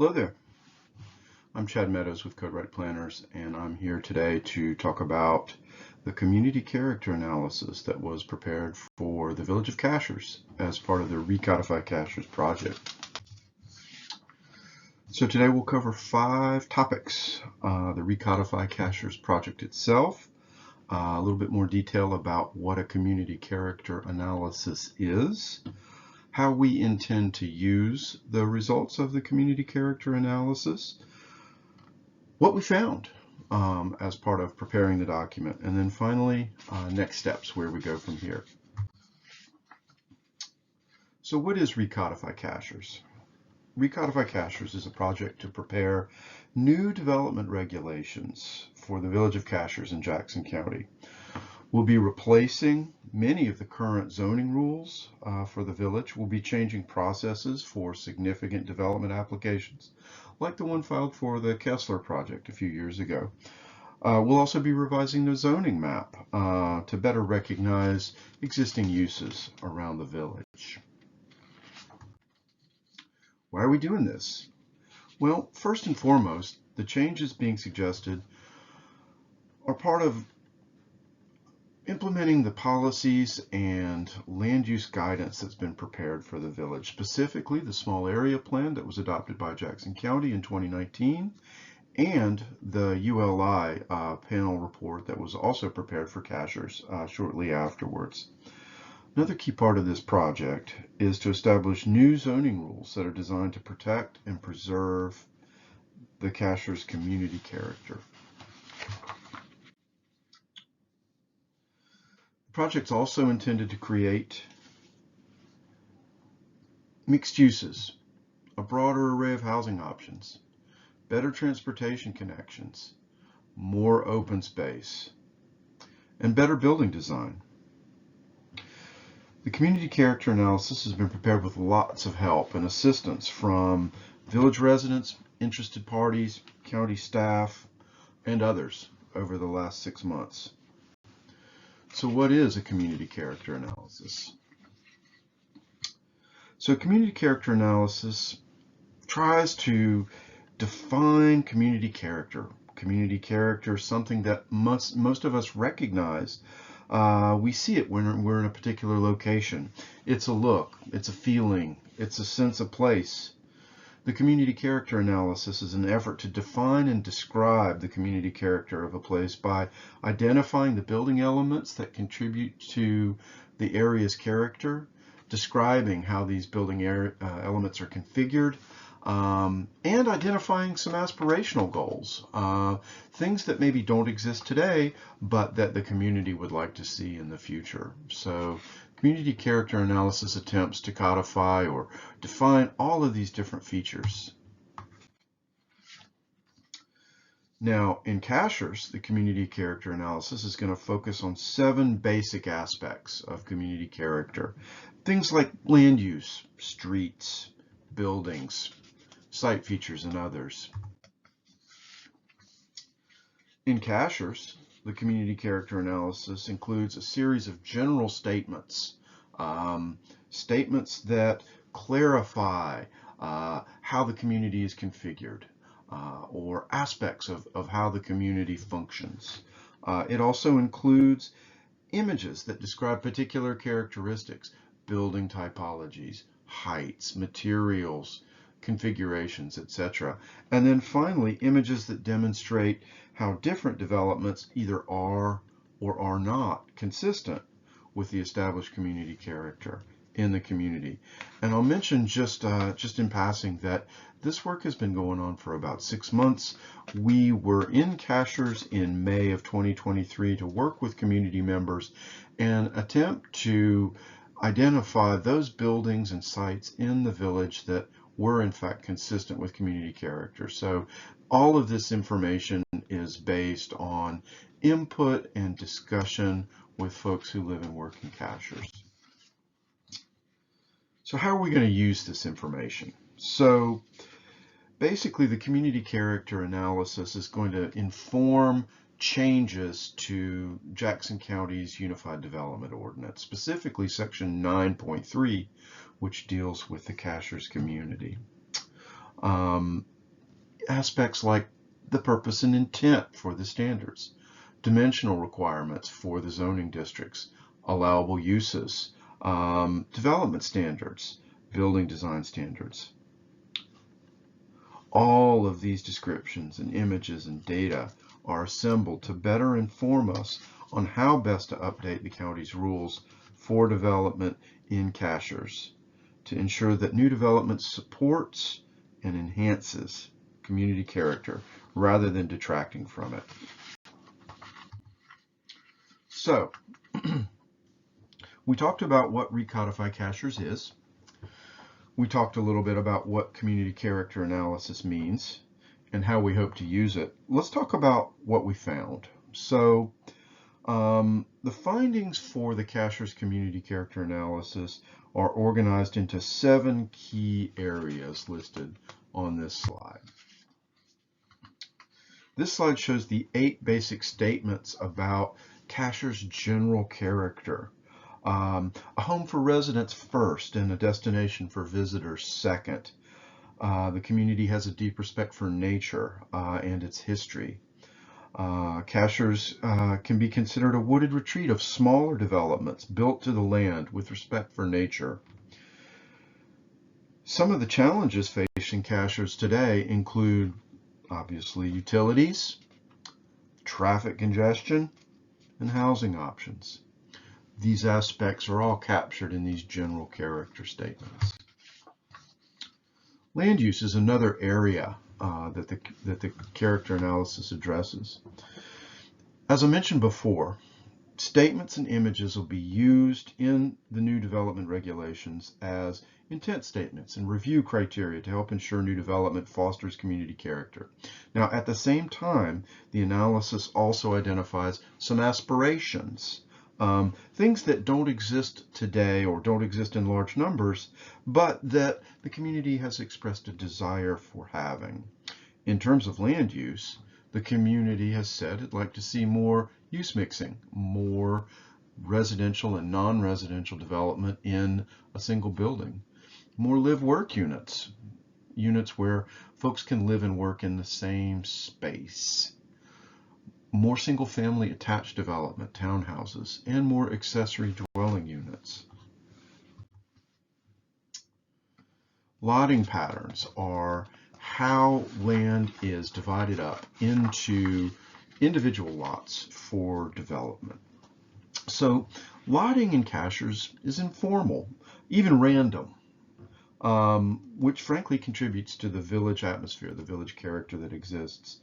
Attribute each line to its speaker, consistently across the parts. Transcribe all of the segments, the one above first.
Speaker 1: Hello there. I'm Chad Meadows with CodeWrite Planners, and I'm here today to talk about the community character analysis that was prepared for the Village of Cashiers as part of the Recodify Cashiers project. So today we'll cover 5 topics. The Recodify Cashiers project itself, a little bit more detail about what a community character analysis is, how we intend to use the results of the community character analysis, what we found as part of preparing the document, and then finally next steps, where we go from here. So what is Recodify Cashiers? Recodify Cashiers is a project to prepare new development regulations for the Village of Cashiers in Jackson County. We'll be replacing many of the current zoning rules for the village. We'll be changing processes for significant development applications, like the one filed for the Kessler project a few years ago. We'll also be revising the zoning map to better recognize existing uses around the village. Why are we doing this? Well, first and foremost, the changes being suggested are part of implementing the policies and land use guidance that's been prepared for the village, specifically the small area plan that was adopted by Jackson County in 2019 and the ULI panel report that was also prepared for Cashiers shortly afterwards. Another key part of this project is to establish new zoning rules that are designed to protect and preserve the Cashiers community character. The project's also intended to create mixed uses, a broader array of housing options, better transportation connections, more open space, and better building design. The community character analysis has been prepared with lots of help and assistance from village residents, interested parties, county staff, and others over the last 6 months. So what is a community character analysis? So community character analysis tries to define community character. Community character is something that most of us recognize. We see it when we're in a particular location. It's a look, it's a feeling, it's a sense of place. The community character analysis is an effort to define and describe the community character of a place by identifying the building elements that contribute to the area's character, describing how these building elements are configured, and identifying some aspirational goals, things that maybe don't exist today, but that the community would like to see in the future. So community character analysis attempts to codify or define all of these different features. Now, in Cashiers, the community character analysis is going to focus on 7 basic aspects of community character. Things like land use, streets, buildings, site features, and others. In Cashiers, the community character analysis includes a series of general statements, statements that clarify how the community is configured, or aspects of how the community functions. It also includes images that describe particular characteristics, building typologies, heights, materials, configurations, etc. And then finally, images that demonstrate how different developments either are or are not consistent with the established community character in the community. And I'll mention just in passing that this work has been going on for about 6 months. We were in Cashiers in May of 2023 to work with community members and attempt to identify those buildings and sites in the village that were in fact consistent with community character. So all of this information is based on input and discussion with folks who live and work in Cashiers. So how are we going to use this information? So basically the community character analysis is going to inform changes to Jackson County's Unified Development Ordinance, specifically Section 9.3, which deals with the Cashiers community. aspects like the purpose and intent for the standards, dimensional requirements for the zoning districts, allowable uses, development standards, building design standards. All of these descriptions and images and data are assembled to better inform us on how best to update the county's rules for development in Cashiers to ensure that new development supports and enhances community character rather than detracting from it. So, we talked about what Recodify Cashiers is. We talked a little bit about what community character analysis means and how we hope to use it. Let's talk about what we found. So, the findings for the Cashiers community character analysis are organized into 7 key areas listed on this slide. This slide shows the 8 basic statements about Cashiers' general character. A home for residents first and a destination for visitors second. The community has a deep respect for nature and its history. Cashiers can be considered a wooded retreat of smaller developments built to the land with respect for nature. Some of the challenges facing Cashiers today include, obviously, utilities, traffic congestion, and housing options. These aspects are all captured in these general character statements. Land use is another area that the character analysis addresses. As I mentioned before, statements and images will be used in the new development regulations as intent statements and review criteria to help ensure new development fosters community character. Now, at the same time, the analysis also identifies some aspirations, things that don't exist today or don't exist in large numbers, but that the community has expressed a desire for having. In terms of land use, the community has said it'd like to see more use mixing, more residential and non-residential development in a single building, more live-work units, units where folks can live and work in the same space, more single-family attached development, townhouses, and more accessory dwelling units. Lotting patterns are how land is divided up into individual lots for development. So lotting in Cashiers is informal, even random, which frankly contributes to the village atmosphere, the village character that exists.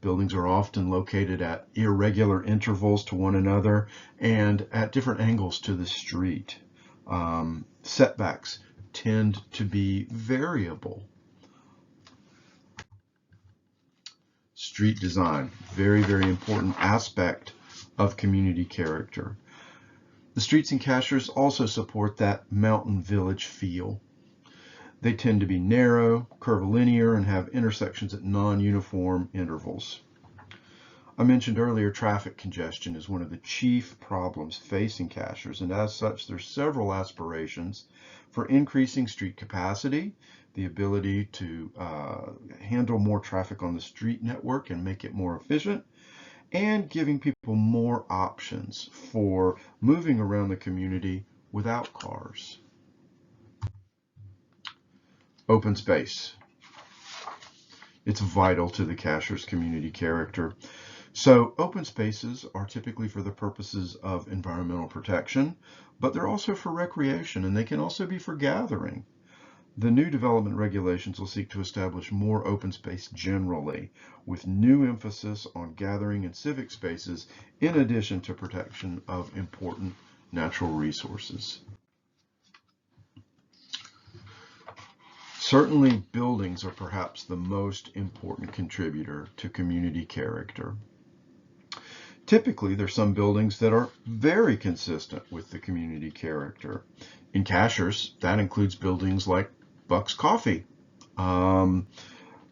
Speaker 1: Buildings are often located at irregular intervals to one another and at different angles to the street. Setbacks tend to be variable. Street design, very, very important aspect of community character. The streets in Cashiers also support that mountain village feel. They tend to be narrow, curvilinear, and have intersections at non-uniform intervals. I mentioned earlier traffic congestion is one of the chief problems facing Cashiers, and as such there's several aspirations for increasing street capacity, the ability to handle more traffic on the street network and make it more efficient, and giving people more options for moving around the community without cars. Open space. It's vital to the Cashiers community character. So open spaces are typically for the purposes of environmental protection, but they're also for recreation, and they can also be for gathering. The new development regulations will seek to establish more open space generally, with new emphasis on gathering and civic spaces in addition to protection of important natural resources. Certainly, buildings are perhaps the most important contributor to community character. Typically, there's some buildings that are very consistent with the community character. In Cashiers, that includes buildings like Buck's Coffee,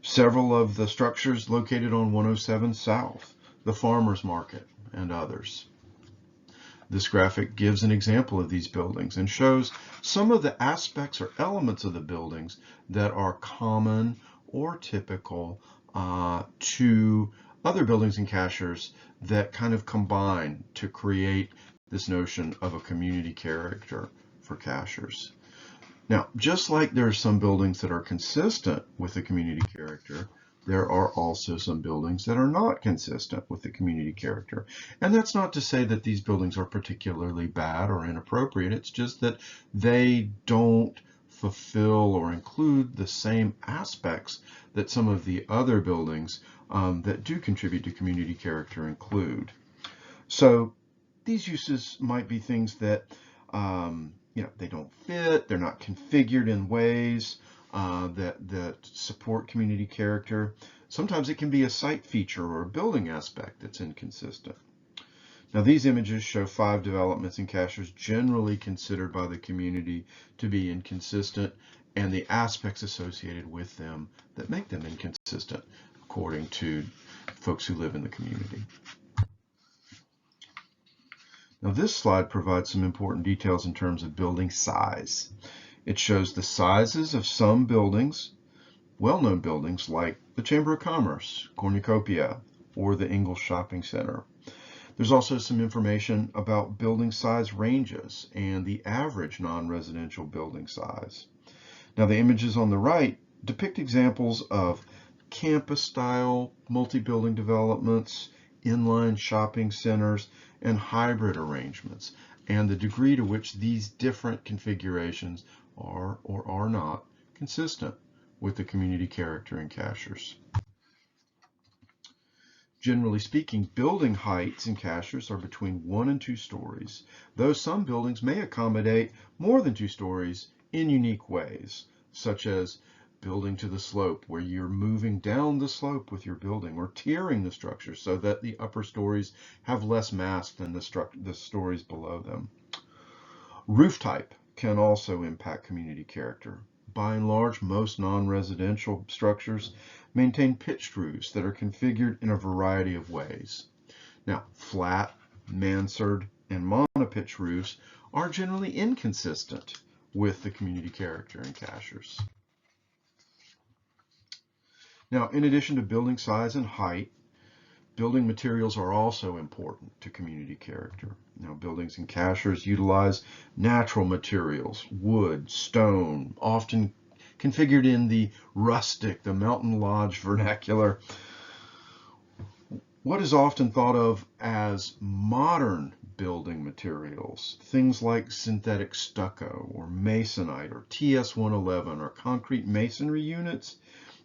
Speaker 1: several of the structures located on 107 South, the Farmers Market, and others. This graphic gives an example of these buildings and shows some of the aspects or elements of the buildings that are common or typical to other buildings and cashiers that kind of combine to create this notion of a community character for cashiers. Now, just like there are some buildings that are consistent with the community character, there are also some buildings that are not consistent with the community character. And that's not to say that these buildings are particularly bad or inappropriate. It's just that they don't fulfill or include the same aspects that some of the other buildings that do contribute to community character include. So these uses might be things that they don't fit, they're not configured in ways that support community character. Sometimes it can be a site feature or a building aspect that's inconsistent. Now, these images show 5 developments and cashiers generally considered by the community to be inconsistent and the aspects associated with them that make them inconsistent, according to folks who live in the community. Now, this slide provides some important details in terms of building size. It shows the sizes of some buildings, well-known buildings like the Chamber of Commerce, Cornucopia, or the Ingalls Shopping Center. There's also some information about building size ranges and the average non-residential building size. Now, the images on the right depict examples of campus-style multi-building developments, inline shopping centers, and hybrid arrangements, and the degree to which these different configurations are or are not consistent with the community character in cashiers. Generally speaking, building heights in cashiers are between 1 and 2 stories, though some buildings may accommodate more than 2 stories in unique ways, such as building to the slope, where you're moving down the slope with your building, or tiering the structure so that the upper stories have less mass than the stories below them. Roof type can also impact community character. By and large, most non-residential structures maintain pitched roofs that are configured in a variety of ways. Now, flat, mansard, and monopitch roofs are generally inconsistent with the community character in cashiers. Now, in addition to building size and height, building materials are also important to community character. Now, buildings and cashiers utilize natural materials, wood, stone, often configured in the rustic, the mountain lodge vernacular. What is often thought of as modern building materials, things like synthetic stucco or masonite or TS-111 or concrete masonry units,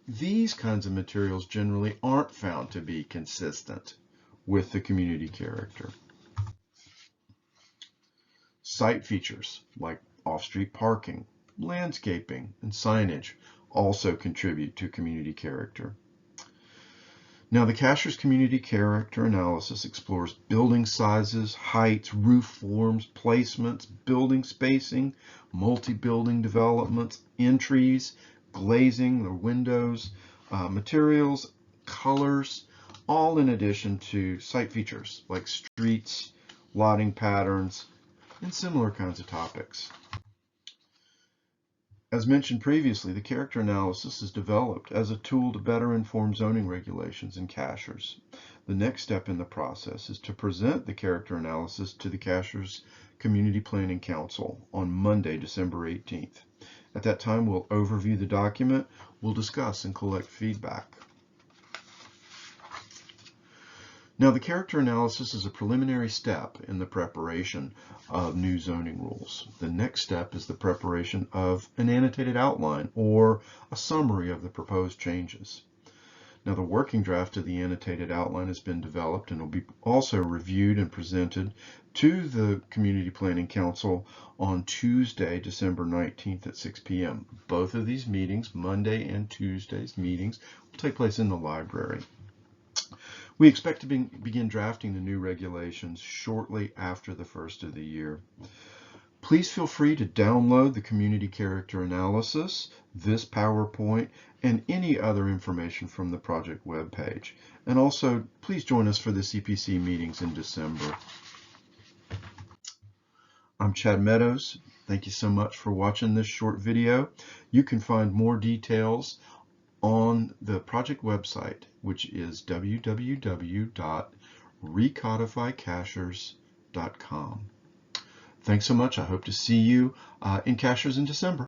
Speaker 1: these kinds of materials generally aren't found to be consistent with the community character. Site features like off-street parking, landscaping, and signage also contribute to community character. Now, the Cashiers Community Character Analysis explores building sizes, heights, roof forms, placements, building spacing, multi-building developments, entries, glazing, the windows, materials, colors, all in addition to site features like streets, lotting patterns, and similar kinds of topics. As mentioned previously, the character analysis is developed as a tool to better inform zoning regulations in cashiers. The next step in the process is to present the character analysis to the Cashiers Community Planning Council on Monday, December 18th. At that time, we'll overview the document, we'll discuss and collect feedback. Now, the character analysis is a preliminary step in the preparation of new zoning rules. The next step is the preparation of an annotated outline or a summary of the proposed changes. Now, the working draft of the annotated outline has been developed and will be also reviewed and presented to the Community Planning Council on Tuesday, December 19th at 6 p.m. Both of these meetings, Monday and Tuesday's meetings, will take place in the library. We expect to begin drafting the new regulations shortly after the first of the year. Please feel free to download the community character analysis, this PowerPoint, and any other information from the project webpage. And also, please join us for the CPC meetings in December. I'm Chad Meadows. Thank you so much for watching this short video. You can find more details on the project website, which is www.recodifycashiers.com. Thanks so much. I hope to see you in Cashiers in December.